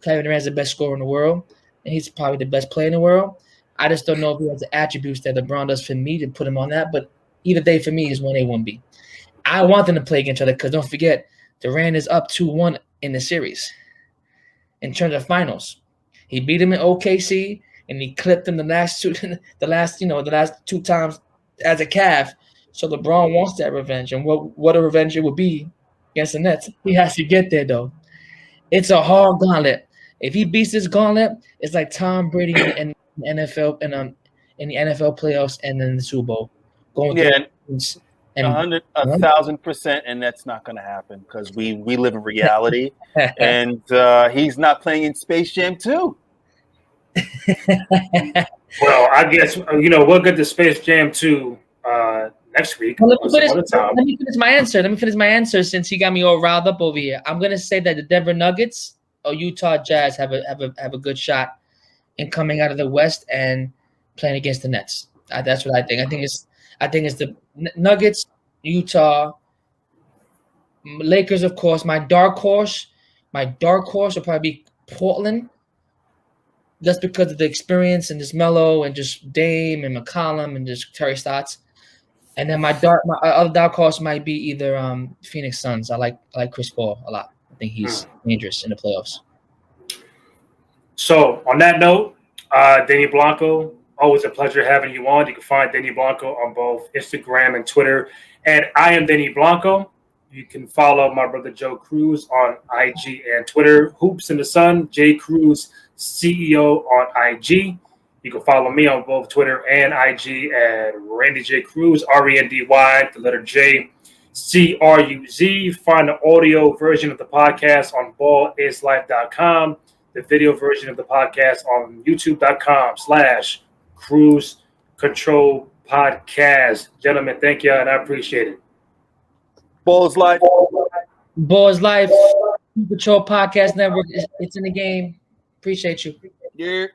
Kevin Durant's the best scorer in the world, and he's probably the best player in the world. I just don't know if he has the attributes that LeBron does for me to put him on that. But either day for me is 1A, 1B. I want them to play against each other because don't forget, Durant is up 2-1 in the series in terms of finals. He beat him in OKC and he clipped him the last two times as a Cav. So LeBron wants that revenge, and what a revenge it would be against the Nets. He has to get there though. It's a hard gauntlet. If he beats this gauntlet, it's like Tom Brady in the NFL and in the NFL playoffs and then the Super Bowl. Going through 1,000%, and that's not going to happen because we live in reality, and he's not playing in Space Jam 2. Well, I guess we'll get to Space Jam 2 next week. Well, let me finish my answer since he got me all riled up over here. I'm gonna say that the Denver Nuggets or Utah Jazz have a good shot in coming out of the West and playing against the Nets. That's what I think. I think it's the Nuggets, Utah, Lakers, of course. My dark horse will probably be Portland, just because of the experience and just Melo and just Dame and McCollum and just Terry Stotts. And then my other dark horse might be either Phoenix Suns. I like Chris Paul a lot. I think he's dangerous in the playoffs. So on that note, Danny Blanco, always a pleasure having you on. You can find Danny Blanco on both Instagram and Twitter. And I am Danny Blanco. You can follow my brother Joe Cruz on IG and Twitter. Hoops in the Sun, J Cruz CEO on IG. You can follow me on both Twitter and IG at Randy J Cruz, RENDY, the letter J, CRUZ. Find the audio version of the podcast on ballislife.com. The video version of the podcast on youtube.com/Cruise Control Podcast. Gentlemen, thank you, and I appreciate it. Ball is Life. Ball is Life. Control Podcast Network. It's in the game. Appreciate you. Yeah.